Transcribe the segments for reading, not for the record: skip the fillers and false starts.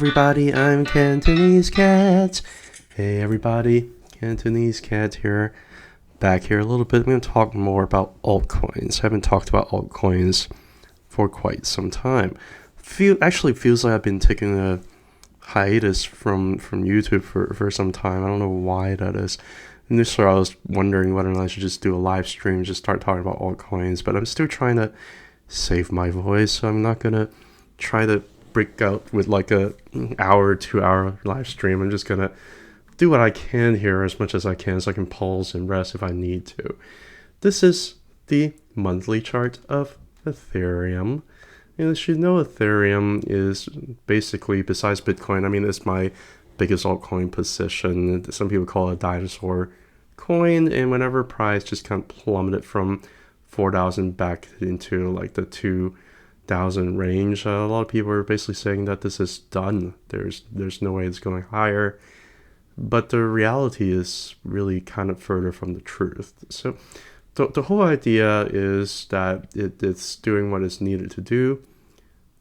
everybody, I'm Cantonese Cat. Hey everybody, Cantonese Cat here. Back here a little bit. I'm going to talk more about altcoins. I haven't talked about altcoins for quite some time. Actually feels like I've been taking a hiatus from YouTube for some time. I don't know why that is. Initially I was wondering whether or not I should just do a live stream, just start talking about altcoins, but I'm still trying to save my voice, so I'm not going to try to break out with like a hour, 2 hour live stream. I'm just gonna do what I can here as much as I can so I can pause and rest if I need to. This is the monthly chart of Ethereum. And you should know Ethereum is basically, besides Bitcoin, I mean, it's my biggest altcoin position. Some people call it a dinosaur coin, and whenever price just kind of plummeted from 4,000 back into like the 2,000 range, a lot of people are basically saying that this is done. There's no way it's going higher, but the reality is really kind of further from the truth. So the whole idea is that it's doing what it's needed to do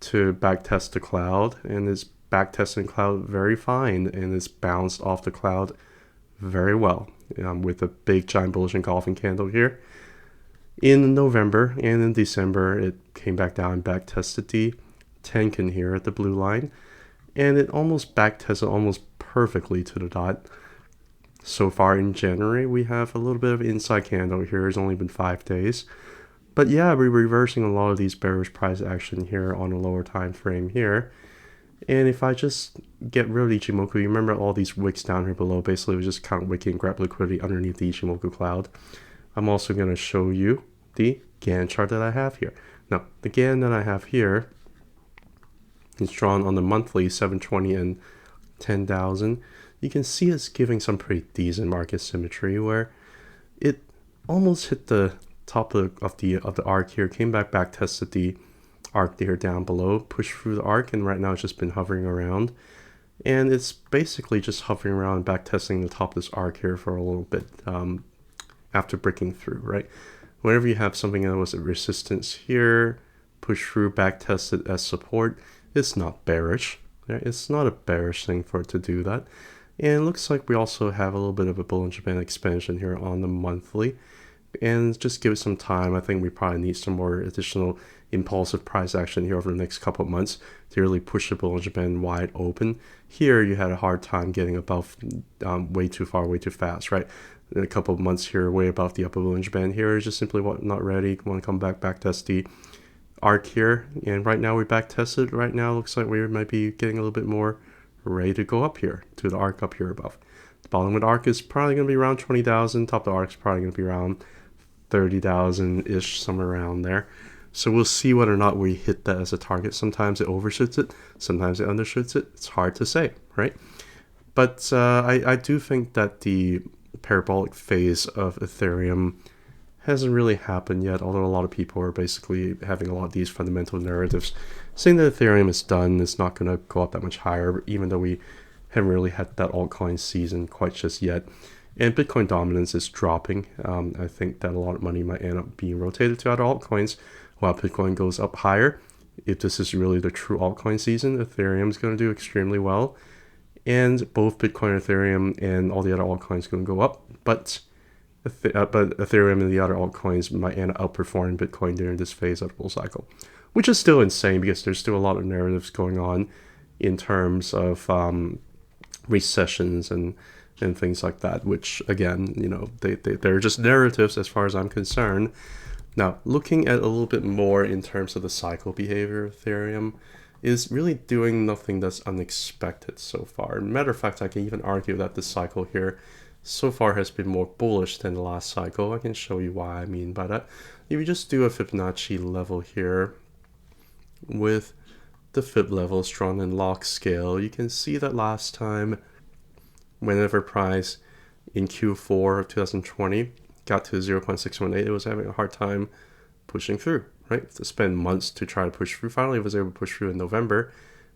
to backtest the cloud, and it's backtesting cloud very fine, and it's bounced off the cloud very well, with a big giant bullish engulfing candle here in November, and in December it came back down and back tested the Tenkan here at the blue line, and it almost back tested almost perfectly to the dot. So far in January we have a little bit of inside candle here. It's only been 5 days, but yeah, we're reversing a lot of these bearish price action here on a lower time frame here. And if I just get rid of the Ichimoku, you remember all these wicks down here below, basically it was just count wicking and grab liquidity underneath the Ichimoku cloud. I'm also going to show you the Gann chart that I have here. Now, the Gann that I have here is drawn on the monthly 720 and 10,000. You can see it's giving some pretty decent market symmetry where it almost hit the top of the arc here, came back tested the arc there down below, pushed through the arc, and right now it's just been hovering around. And it's basically just hovering around, back testing the top of this arc here for a little bit. After breaking through, right? Whenever you have something that was a resistance here, push through, back tested as support, it's not bearish. Right? It's not a bearish thing for it to do that. And it looks like we also have a little bit of a Bollinger Band expansion here on the monthly. And just give it some time. I think we probably need some more additional impulsive price action here over the next couple of months to really push the Bollinger Band wide open. Here you had a hard time getting above way too far, way too fast, right? In a couple of months here, way above the upper Bollinger Band here is just simply not ready. Want to come back test the arc here, and right now we back tested. Right now looks like we might be getting a little bit more ready to go up here to the arc up here above. The bottom of the arc is probably going to be around 20,000. Top of the arc is probably going to be around 30,000 ish, somewhere around there. So we'll see whether or not we hit that as a target. Sometimes it overshoots it, sometimes it undershoots it. It's hard to say, right? But I do think that the parabolic phase of Ethereum hasn't really happened yet, although a lot of people are basically having a lot of these fundamental narratives saying that Ethereum is done, it's not going to go up that much higher, even though we haven't really had that altcoin season quite just yet. And Bitcoin dominance is dropping. I think that a lot of money might end up being rotated to other altcoins while Bitcoin goes up higher. If this is really the true altcoin season, Ethereum is going to do extremely well. And both Bitcoin, Ethereum, and all the other altcoins going to go up, but Ethereum and the other altcoins might end up outperforming Bitcoin during this phase of the bull cycle, which is still insane because there's still a lot of narratives going on in terms of recessions and things like that, which again, you know, they're just narratives as far as I'm concerned. Now, looking at a little bit more in terms of the cycle behavior of Ethereum, is really doing nothing that's unexpected so far. Matter of fact, I can even argue that this cycle here so far has been more bullish than the last cycle. I can show you why I mean by that. If you just do a Fibonacci level here with the Fib levels drawn in log scale, you can see that last time, whenever price in Q4 of 2020 got to 0.618, it was having a hard time pushing through. Right, to spend months to try to push through. Finally, it was able to push through in November,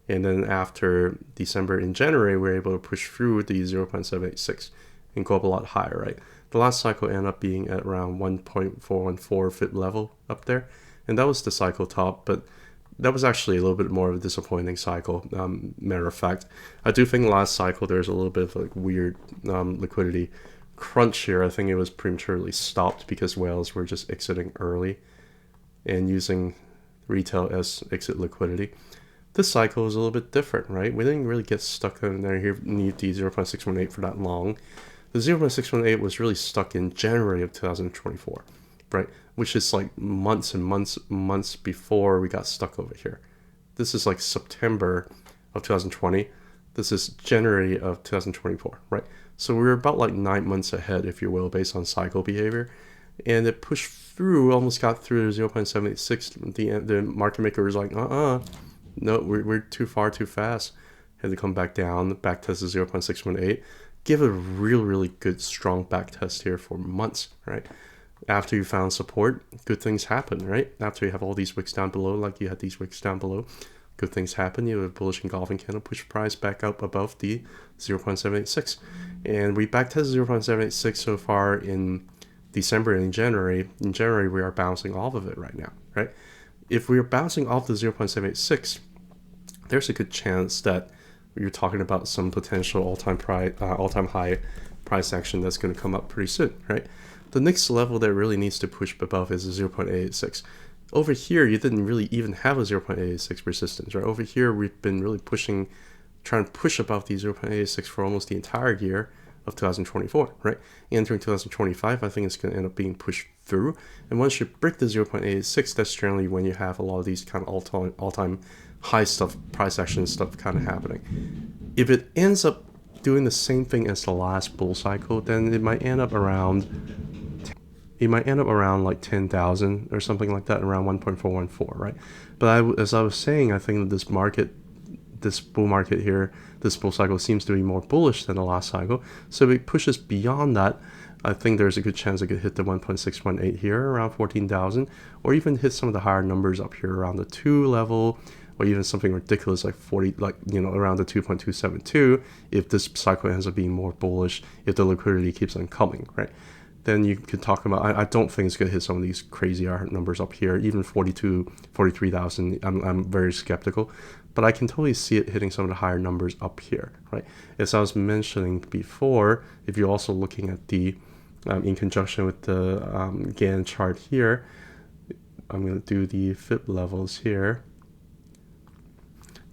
and then after December and January, we were able to push through the 0.786 and go up a lot higher. Right, the last cycle ended up being at around 1.414 Fib level up there, and that was the cycle top. But that was actually a little bit more of a disappointing cycle. Matter of fact, I do think last cycle there's a little bit of like weird liquidity crunch here. I think it was prematurely stopped because whales were just exiting early and using retail as exit liquidity. This cycle is a little bit different, right? We didn't really get stuck in there here, need the 0.618 for that long. The 0.618 was really stuck in January of 2024, right? Which is like months and months before we got stuck over here. This is like September of 2020. This is January of 2024, right? So we were about like 9 months ahead, if you will, based on cycle behavior. And it pushed through, almost got through 0.76. The market maker was like, no, we're too far, too fast. Had to come back down, back test is 0.618. Give it a really good, strong back test here for months, right? After you found support, good things happen, right? After you have all these wicks down below, like you had these wicks down below, good things happen. You have a bullish engulfing candle, push price back up above the 0.786. And we back tested 0.786 so far in December and in January. In January, we are bouncing off of it right now, right? If we are bouncing off the 0.786, there's a good chance that you're talking about some potential all-time high price action that's going to come up pretty soon, right? The next level that really needs to push above is 0.886. Over here, you didn't really even have a 0.886 resistance, right? Over here, we've been really trying to push above the 0.886 for almost the entire year of 2024, right? Entering 2025, I think it's going to end up being pushed through. And once you break the 0.86, that's generally when you have a lot of these kind of all-time high stuff, price action stuff kind of happening. If it ends up doing the same thing as the last bull cycle, then it might end up around like 10,000 or something like that, around 1.414, right? But as I was saying, I think that this bull market here, this bull cycle seems to be more bullish than the last cycle. So if it pushes beyond that, I think there's a good chance it could hit the 1.618 here, around 14,000, or even hit some of the higher numbers up here around the 2 level, or even something ridiculous like 40, like, you know, around the 2.272, if this cycle ends up being more bullish, if the liquidity keeps on coming, right? Then you could talk about, I don't think it's going to hit some of these crazy numbers up here, even 43,000, I'm very skeptical, but I can totally see it hitting some of the higher numbers up here, right? As I was mentioning before, if you're also looking at the, in conjunction with the Gann chart here, I'm going to do the FIB levels here,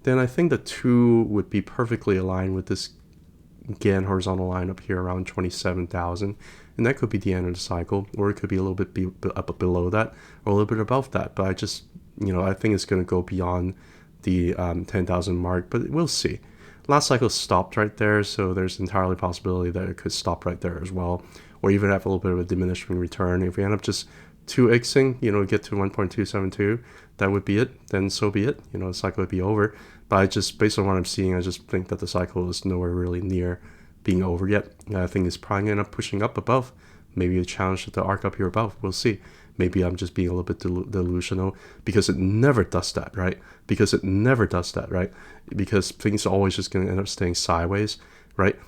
then I think the 2 would be perfectly aligned with this Gann horizontal line up here around 27,000, and that could be the end of the cycle, or it could be a little bit up below that, or a little bit above that. But I just, you know, I think it's going to go beyond the 10,000 mark, but we'll see. Last cycle stopped right there, so there's entirely possibility that it could stop right there as well, or even have a little bit of a diminishing return. If we end up just 2xing, you know, get to 1.272, that would be it. Then so be it. You know, the cycle would be over. But I just, based on what I'm seeing, I just think that the cycle is nowhere really near being over yet. I think it's probably going to end up pushing up above. Maybe a challenge to the arc up here above. We'll see. Maybe I'm just being a little bit delusional, because it never does that, right? Because things are always just going to end up staying sideways, right?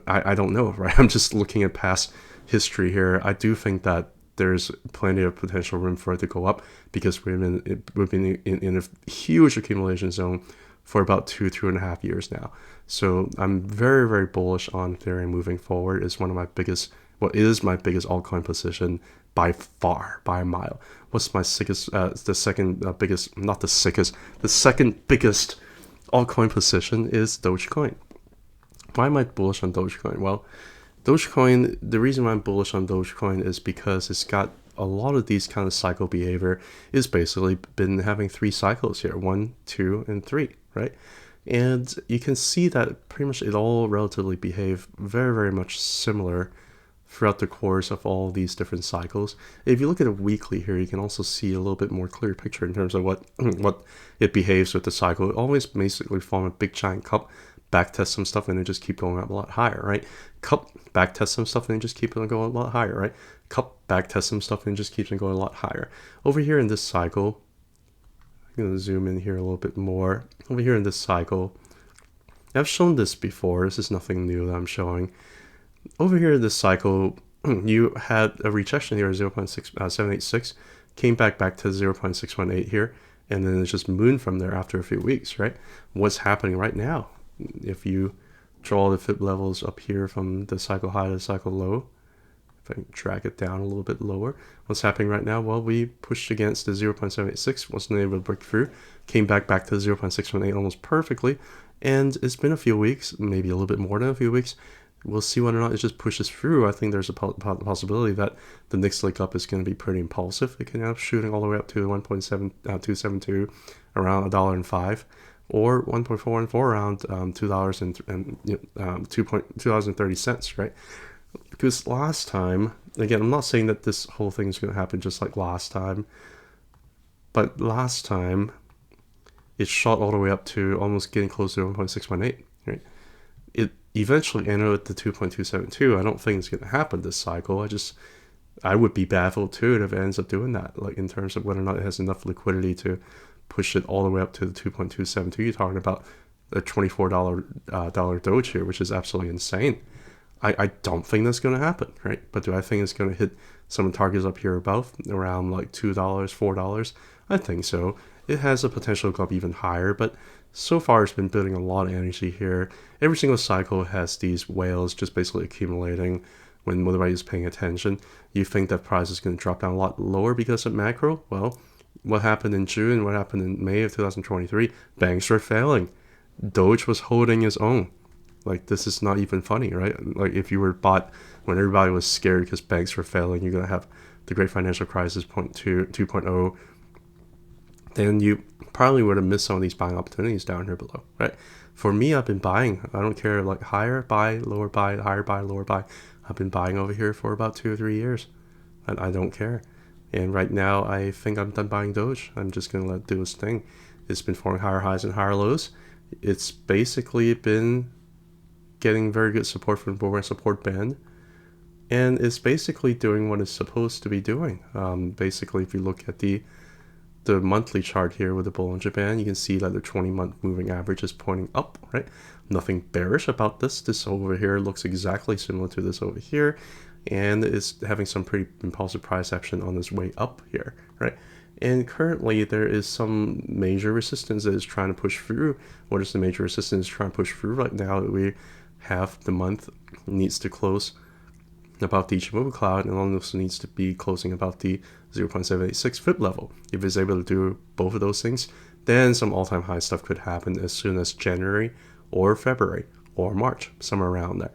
I don't know, right? I'm just looking at past history here. I do think that there's plenty of potential room for it to go up, because we've been in a huge accumulation zone for about 2.5 years now. So I'm very bullish on Ethereum moving forward. It's one of my biggest, is my biggest altcoin position by far, by a mile. What's my sickest, the second biggest altcoin position is Dogecoin. Why am I bullish on Dogecoin? Well, Dogecoin, the reason why I'm bullish on Dogecoin is because it's got a lot of these kind of cycle behavior. Is basically been having 3 cycles here, 1, 2, and 3, right? And you can see that pretty much it all relatively behave very much similar throughout the course of all these different cycles. If you look at it weekly here, you can also see a little bit more clear picture in terms of what it behaves with the cycle. It always basically form a big giant cup, back test some stuff, and then just keep going up a lot higher, right? Cup, back test some stuff, and then just keep on going a lot higher, right? Cup, back test some stuff, and just keeps on going a lot higher. Over here in this cycle, I'm going to zoom in here a little bit more. Over here in this cycle, I've shown this before. This is nothing new that I'm showing. Over here in this cycle, you had a rejection here of 0.786, came back to 0.618 here, and then it's just moon from there after a few weeks, right? What's happening right now? If you draw the FIB levels up here from the cycle high to the cycle low, if I can drag it down a little bit lower, what's happening right now? Well, we pushed against the 0.786, wasn't able to break through, came back to the 0.618 almost perfectly, and it's been a few weeks, maybe a little bit more than a few weeks. We'll see whether or not it just pushes through. I think there's a possibility that the next leg up is going to be pretty impulsive. It can end up shooting all the way up to 1.272, around $1.05, or 1.414 around $2.30, right? Because last time, again, I'm not saying that this whole thing is going to happen just like last time, but last time it shot all the way up to almost getting close to 1.618, right? It eventually ended at the 2.272. I don't think it's going to happen this cycle. I would be baffled too if it ends up doing that, like in terms of whether or not it has enough liquidity to push it all the way up to the 2.272. You're talking about a $24 Doge here, which is absolutely insane. I don't think that's going to happen, right? But do I think it's going to hit some targets up here above, around like $2, $4? I think so. It has the potential to go up even higher, but so far it's been building a lot of energy here. Every single cycle has these whales just basically accumulating when nobody's paying attention. You think that price is going to drop down a lot lower because of macro? Well, what happened in June, what happened in May of 2023? Banks were failing. Doge was holding its own. Like, this is not even funny, right? Like, if you were bought when everybody was scared because banks were failing, you're going to have the great financial crisis 2.0, then you probably would have missed some of these buying opportunities down here below, right? For me, I've been buying. I don't care, like higher buy, lower buy, higher buy, lower buy. I've been buying over here for about 2 or 3 years. And I don't care. And right now, I think I'm done buying Doge. I'm just going to let it do its thing. It's been forming higher highs and higher lows. It's basically been getting very good support from the BOBA support band, and it's basically doing what it's supposed to be doing. Basically, if you look at the monthly chart here with the Bollinger Band, you can see that the 20-month moving average is pointing up, right? Nothing bearish about this. This over here looks exactly similar to this over here, and is having some pretty impulsive price action on this way up here, right? And currently there is some major resistance that is trying to push through. What is the major resistance trying to push through right now? We have the month needs to close about the Ichimoku cloud, and also needs to be closing about the 0.786 FIB level. If it's able to do both of those things, then some all-time high stuff could happen as soon as January or February or March, somewhere around there.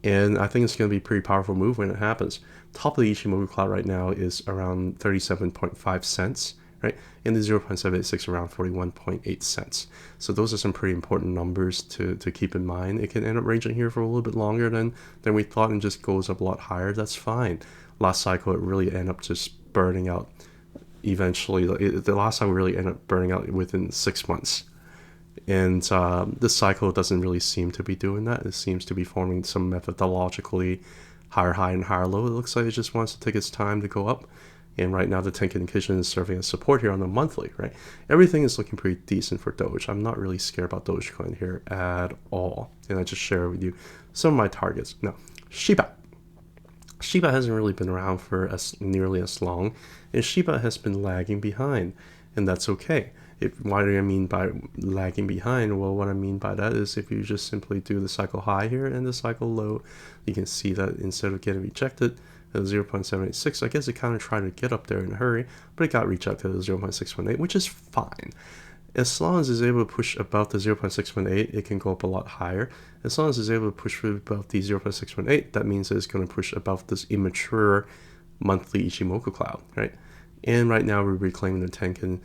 And I think it's going to be a pretty powerful move when it happens. Top of the Ichimoku cloud right now is around 37.5 cents, right? And the 0.786 around 41.8 cents. So those are some pretty important numbers to keep in mind. It can end up ranging here for a little bit longer than we thought and just goes up a lot higher. That's fine. Last cycle, it really ended up just burning out eventually. The last time we really ended up burning out within 6 months. And this cycle doesn't really seem to be doing that. It seems to be forming some methodologically higher high and higher low. It looks like it just wants to take its time to go up. And right now the Tenkan Nikkei is serving as support here on the monthly, right? Everything is looking pretty decent for Doge. I'm not really scared about Dogecoin here at all. And I just share with you some of my targets. Now, Shiba. Shiba hasn't really been around for nearly as long, and Shiba has been lagging behind, and that's okay. Why do I mean by lagging behind? Well, what I mean by that is if you just simply do the cycle high here and the cycle low, you can see that instead of getting rejected at 0.786, I guess it kind of tried to get up there in a hurry, but it got rejected at 0.618, which is fine. As long as it's able to push above the 0.618, it can go up a lot higher. As long as it's able to push through above the 0.618, that means that it's going to push above this immature monthly Ichimoku cloud, right? And right now we're reclaiming the Tenkan.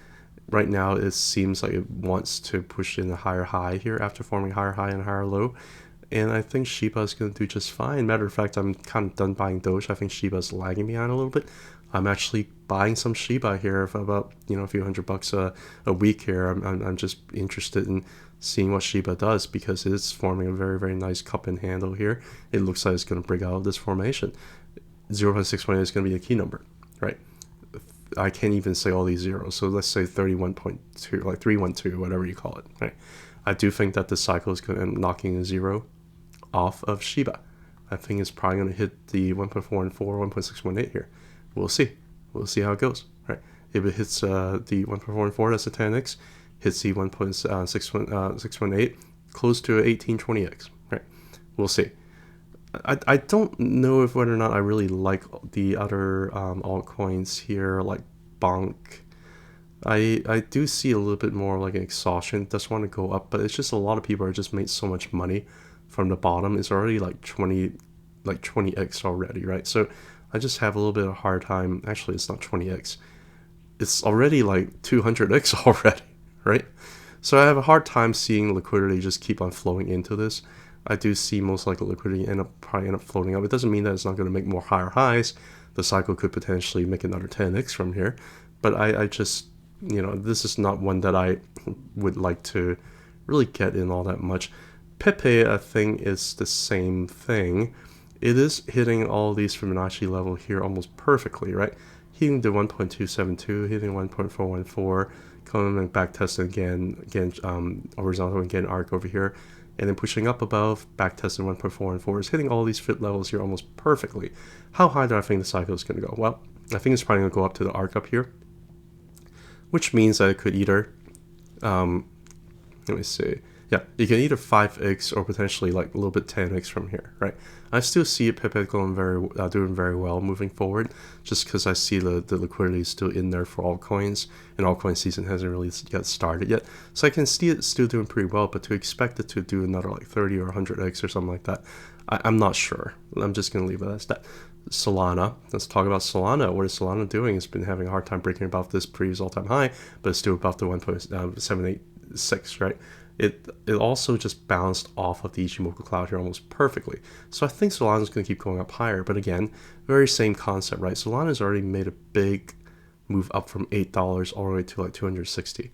Right now it seems like it wants to push in a higher high here after forming higher high and higher low. And I think Shiba is going to do just fine. Matter of fact, I'm kind of done buying Doge. I think Shiba is lagging behind a little bit. I'm actually buying some Shiba here for about, a few $100 a week here. I'm just interested in seeing what Shiba does because it's forming a very, very nice cup and handle here. It looks like it's going to break out of this formation. 0.618 is going to be the key number, right? I can't even say all these zeros. So let's say 31.2, like 312, whatever you call it, right? I do think that the cycle is going to end up knocking a zero off of Shiba. I think it's probably going to hit the 1.414, 1.618 here. We'll see. We'll see how it goes, right? If it hits the 1.44, that's a 10x. Hits the 1.618, close to 1820x. Right? We'll see. I don't know if whether or not I really like the other altcoins here, like BONK. I do see a little bit more like an exhaustion. It does want to go up, but it's just a lot of people are just made so much money from the bottom. It's already like 20x already, right? So I just have a little bit of a hard time. Actually, it's not 20x. It's already like 200x already, right? So I have a hard time seeing liquidity just keep on flowing into this. I do see most likely liquidity probably end up floating up. It doesn't mean that it's not going to make more higher highs. The cycle could potentially make another 10x from here. But I just, this is not one that I would like to really get in all that much. PEPE, I think, is the same thing. It is hitting all these Fibonacci level here almost perfectly, right? Hitting the 1.272, hitting 1.414, coming and back testing again, horizontal again arc over here, and then pushing up above, back testing 1.414, is hitting all these fit levels here almost perfectly. How high do I think the cycle is going to go? Well, I think it's probably going to go up to the arc up here, which means that it could either, let me see, yeah, you can either 5x or potentially like a little bit 10x from here, right? I still see PEPE going doing very well moving forward, just because I see the liquidity is still in there for altcoins, and altcoin season hasn't really yet started yet. So I can see it still doing pretty well, but to expect it to do another like 30 or 100x or something like that, I'm not sure. I'm just going to leave it as that. Solana, let's talk about Solana. What is Solana doing? It's been having a hard time breaking above this previous all-time high, but it's still above the 1.786, right? It also just bounced off of the Ichimoku cloud here almost perfectly. So I think Solana is going to keep going up higher. But again, very same concept, right? Solana has already made a big move up from $8 all the way to like 260.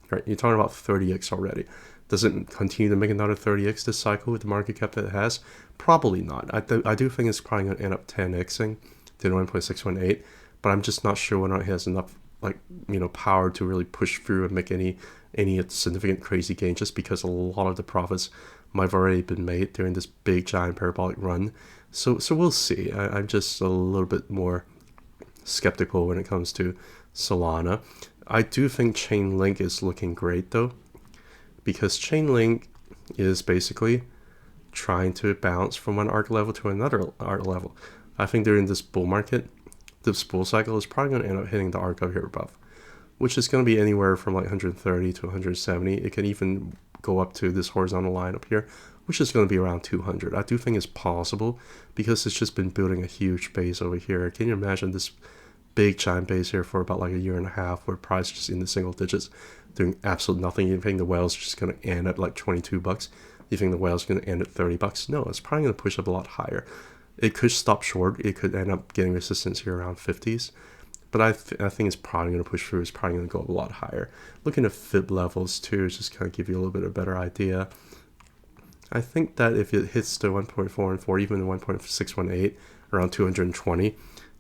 Right? You're talking about 30x already. Does it continue to make another 30x this cycle with the market cap that it has? Probably not. I do think it's probably going to end up 10xing to 1.618, but I'm just not sure whether it has enough power to really push through and make any significant crazy gain, just because a lot of the profits might have already been made during this big giant parabolic run. So we'll see. I'm just a little bit more skeptical when it comes to Solana. I do think Chainlink is looking great though, because Chainlink is basically trying to bounce from one arc level to another arc level. I think during this bull market, this bull cycle is probably going to end up hitting the arc up here above, which is going to be anywhere from like 130 to 170. It can even go up to this horizontal line up here, which is going to be around 200. I do think it's possible because it's just been building a huge base over here. Can you imagine this big giant base here for about like a year and a half, where price just in the single digits, doing absolute nothing? You think the whale's just going to end at like 22 bucks? You think the whale's going to end at 30 bucks? No, it's probably going to push up a lot higher. It could stop short. It could end up getting resistance here around 50s. But I think it's probably going to push through. It's probably going to go up a lot higher. Looking at FIB levels too, just kind of give you a little bit of a better idea. I think that if it hits the 1.414, even the 1.618, around 220,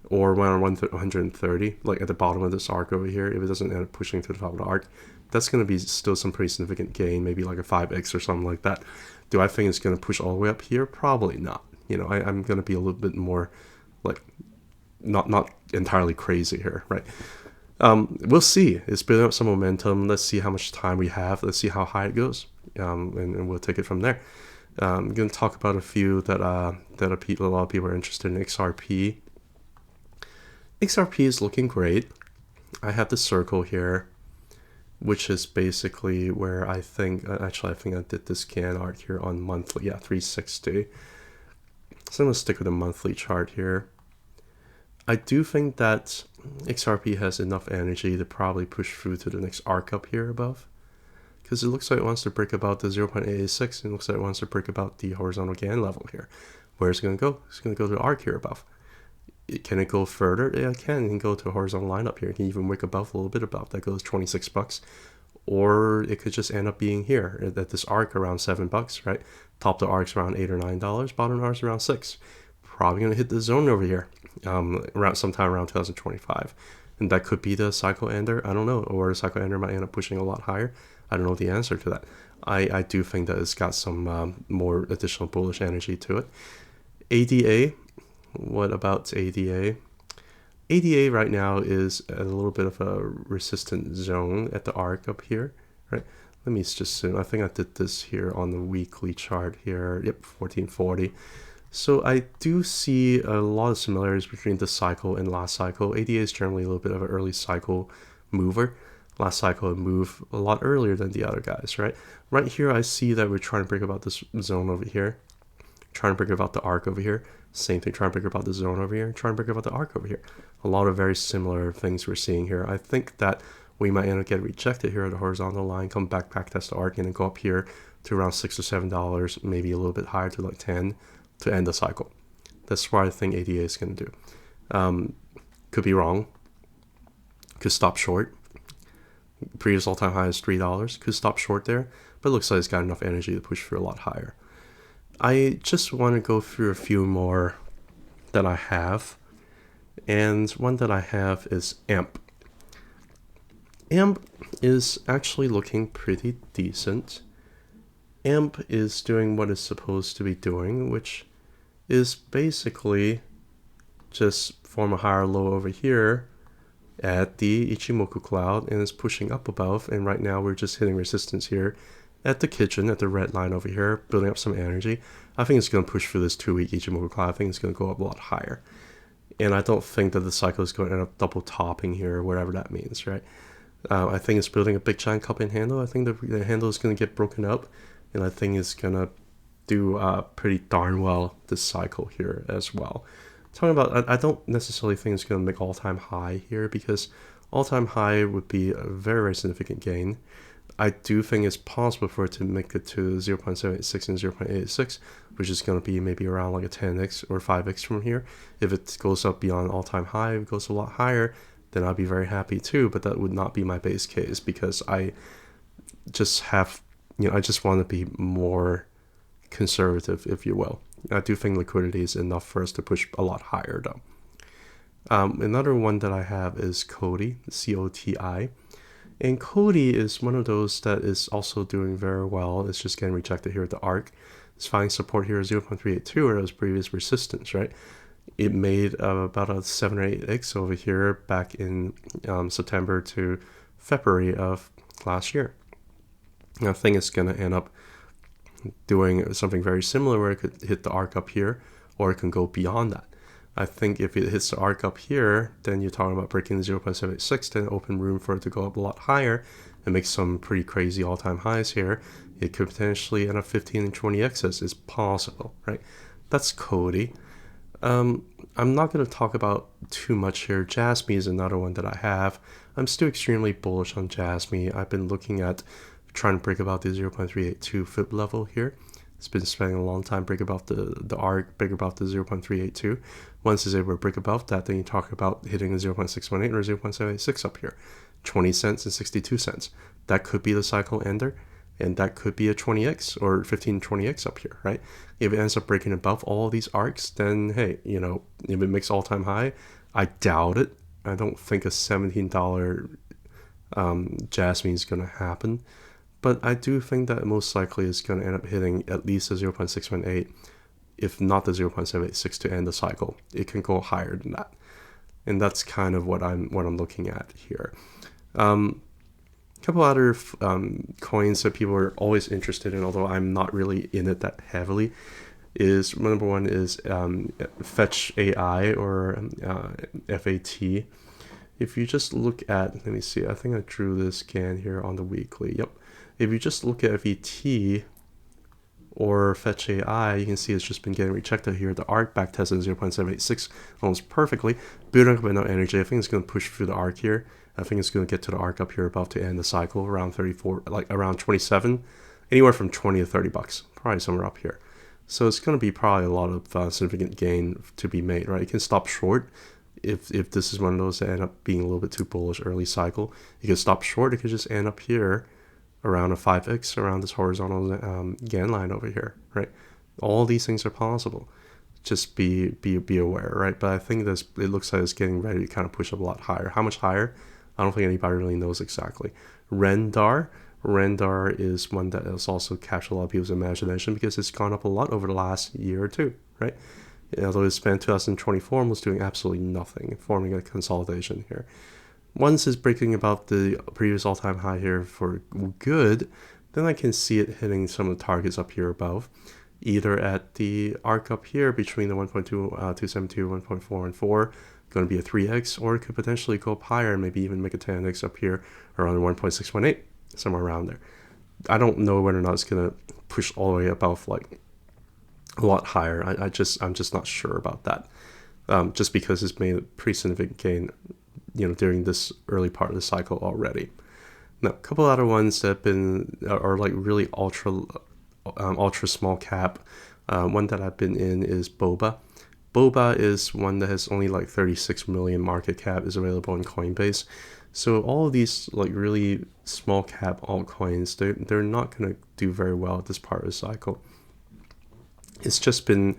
or around 130, like at the bottom of this arc over here, if it doesn't end up pushing to the top of the arc, that's going to be still some pretty significant gain, maybe like a 5x or something like that. Do I think it's going to push all the way up here? Probably not. I'm going to be a little bit more like not entirely crazy here, right? We'll see. It's building up some momentum. Let's see how much time we have. Let's see how high it goes, and we'll take it from there. I'm going to talk about a few that a lot of people are interested in. XRP. XRP is looking great. I have the circle here, which is basically where I think I did this scan art here on monthly. Yeah, 360. So I'm going to stick with a monthly chart here. I do think that XRP has enough energy to probably push through to the next arc up here above, because it looks like it wants to break about the 0.886, and it looks like it wants to break about the horizontal GAN level here. Where is it going to go? It's going to go to the arc here above. Can it go further? Yeah, it can. It can go to a horizontal line up here. It can even wick above a little bit above. That goes 26 bucks. Or it could just end up being here at this arc around 7 bucks, right? Top of the arc's around $8 or $9. Bottom of the arc's around 6. Probably going to hit the zone over here around sometime around 2025. And that could be the cycle ender. I don't know. Or the cycle ender might end up pushing a lot higher. I don't know the answer to that. I do think that it's got some more additional bullish energy to it. ADA. What about ADA? ADA right now is a little bit of a resistant zone at the arc up here, right? Let me just zoom. I think I did this here on the weekly chart here. Yep, 1440. So I do see a lot of similarities between this cycle and last cycle. ADA is generally a little bit of an early cycle mover. Last cycle it moved a lot earlier than the other guys, right? Right here I see that we're trying to break about this zone over here, trying to break about the arc over here. Same thing, trying to break about the zone over here, trying to break about the arc over here. A lot of very similar things we're seeing here. I think that we might end up getting rejected here at the horizontal line, come back test the arc, and then go up here to around $6 or $7, maybe a little bit higher to like 10 to end the cycle. That's what I think ADA is going to do. Could be wrong. Could stop short. Previous all-time high is $3. Could stop short there, but it looks like it's got enough energy to push for a lot higher. I just want to go through a few more that I have, and one that I have is AMP. AMP is actually looking pretty decent. AMP is doing what it's supposed to be doing, which is basically just form a higher low over here at the Ichimoku cloud, and it's pushing up above, and right now we're just hitting resistance here at the kitchen, at the red line over here, building up some energy. I think it's going to push through this 2-week Ichimoku cloud. I think it's going to go up a lot higher. And I don't think that the cycle is going to end up double topping here, whatever that means, right? I think it's building a big giant cup and handle. I think the handle is going to get broken up, and I think it's going to do pretty darn well this cycle here as well. Talking about, I don't necessarily think it's going to make all-time high here, because all-time high would be a very, very significant gain. I do think it's possible for it to make it to 0.786 and 0.86, which is going to be maybe around like a 10x or 5x from here. If it goes up beyond all-time high, if it goes a lot higher, then I'd be very happy too, but that would not be my base case, because I just have, I just want to be more conservative, if you will. I do think liquidity is enough for us to push a lot higher though. Another one that I have is COTI, COTI. And COTI is one of those that is also doing very well. It's just getting rejected here at the arc. It's finding support here at 0.382, where it was previous resistance, right? It made about a 7 or 8x over here back in September to February of last year. And I think it's going to end up doing something very similar, where it could hit the arc up here, or it can go beyond that. I think if it hits the arc up here, then you're talking about breaking the 0.786, then open room for it to go up a lot higher and make some pretty crazy all-time highs here. It could potentially end up 15 and 20x's. It's possible, right? That's COTI. I'm not going to talk about too much here. JASMY is another one that I have. I'm still extremely bullish on JASMY. I've been looking at trying to break about the 0.382 FIB level here. It's been spending a long time break above the arc, break above the 0.382. Once it's able to break above that, then you talk about hitting the 0.618 or 0.786 up here. 20 cents and 62 cents. That could be the cycle ender, and that could be a 20x or 15 20x up here, right? If it ends up breaking above all these arcs, then hey, if it makes all-time high, I doubt it. I don't think a $17 JASMY is going to happen. But I do think that most likely is going to end up hitting at least a 0.618, if not the 0.786 to end the cycle. It can go higher than that, and that's kind of what I'm looking at here. A couple other coins that people are always interested in, although I'm not really in it that heavily, is number one is Fetch AI or FAT. If you just look at, let me see, I think I drew this scan here on the weekly. Yep. If you just look at FET or Fetch AI, you can see it's just been getting rejected here. The arc back tested 0.786 almost perfectly, building up enough energy. I think it's going to push through the arc here. I think it's going to get to the arc up here above to end the cycle around 34, like around 27, anywhere from 20 to 30 bucks, probably somewhere up here. So it's going to be probably a lot of significant gain to be made, right? You can stop short if this is one of those that end up being a little bit too bullish early cycle. You can stop short. It could just end up here around a 5x, around this horizontal GAN line over here, right? All these things are possible. Just be aware, right? But I think it looks like it's getting ready to kind of push up a lot higher. How much higher? I don't think anybody really knows exactly. Rendar is one that has also captured a lot of people's imagination, because it's gone up a lot over the last year or two, right? Although it spent 2024 and was doing absolutely nothing, forming a consolidation here. Once it's breaking about the previous all-time high here for good, then I can see it hitting some of the targets up here above, either at the arc up here between the 1.272, 1.4, and 4, going to be a 3x, or it could potentially go up higher and maybe even make a 10x up here around 1.618, somewhere around there. I don't know whether or not it's going to push all the way above like a lot higher. I'm just not sure about that. Just because it's made a pretty significant gain, during this early part of the cycle already. Now, a couple other ones that have been are like really ultra small cap. One that I've been in is BOBA. BOBA is one that has only like 36 million market cap, is available on Coinbase. So all of these like really small cap altcoins, they're not going to do very well at this part of the cycle. It's just been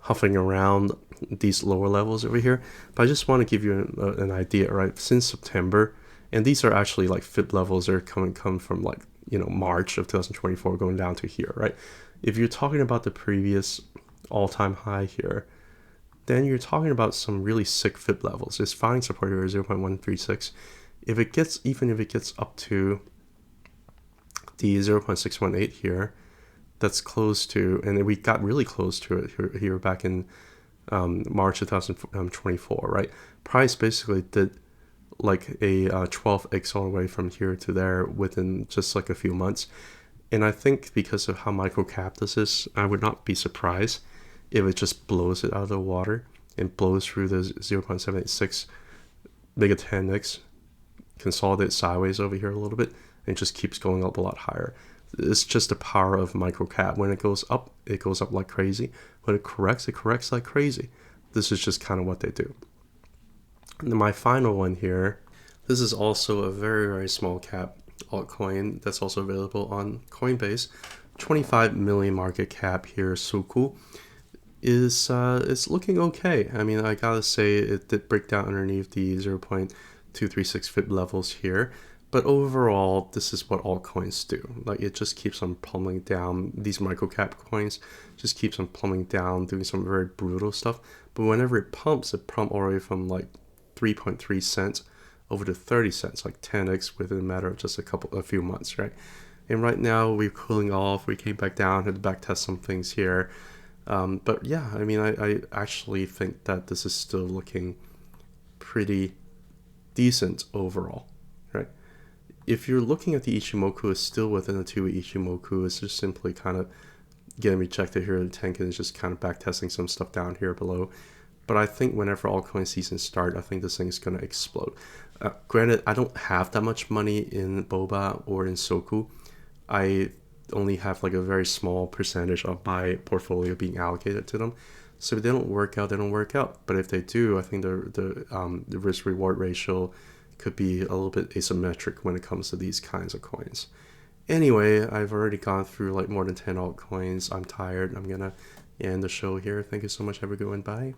huffing around these lower levels over here, but I just want to give you an idea, right? Since September, and these are actually like FIB levels that are come from like March of 2024 going down to here, right? If you're talking about the previous all-time high here, then you're talking about some really sick FIB levels. It's finding support here at 0.136. Even if it gets up to the 0.618 here, that's close to, and we got really close to it here back in March 2024, right? Price basically did like a 12x all the way from here to there within just like a few months. And I think because of how micro cap this is, I would not be surprised if it just blows it out of the water and blows through the 0.786, make a 10x, consolidate sideways over here a little bit, and just keeps going up a lot higher. It's just the power of micro cap. When it goes up like crazy. When it corrects like crazy. This is just kind of what they do. And then my final one here, this is also a very, very small cap altcoin that's also available on Coinbase. 25 million market cap here, SUKU. It's looking okay. I mean, I gotta say it did break down underneath the 0.236 FIB levels here. But overall, this is what altcoins do. Like, it just keeps on plummeting down. These microcap coins just keeps on plummeting down, doing some very brutal stuff. But whenever it pumps all the way from like 3.3 cents over to 30 cents, like 10x within a matter of just a few months, right? And right now we're cooling off. We came back down, had to back test some things here. But yeah, I mean, I actually think that this is still looking pretty decent overall, right? If you're looking at the Ichimoku, it's still within a 2-week Ichimoku. It's just simply kind of getting rejected here in the tank, and it's just kind of back testing some stuff down here below. But I think whenever altcoin season start, I think this thing is going to explode. Granted, I don't have that much money in BOBA or in SUKU. I only have like a very small percentage of my portfolio being allocated to them. So if they don't work out, they don't work out. But if they do, I think the risk-reward ratio could be a little bit asymmetric when it comes to these kinds of coins. Anyway, I've already gone through like more than 10 altcoins. I'm tired. I'm gonna end the show here. Thank you so much. Have a good one. Bye.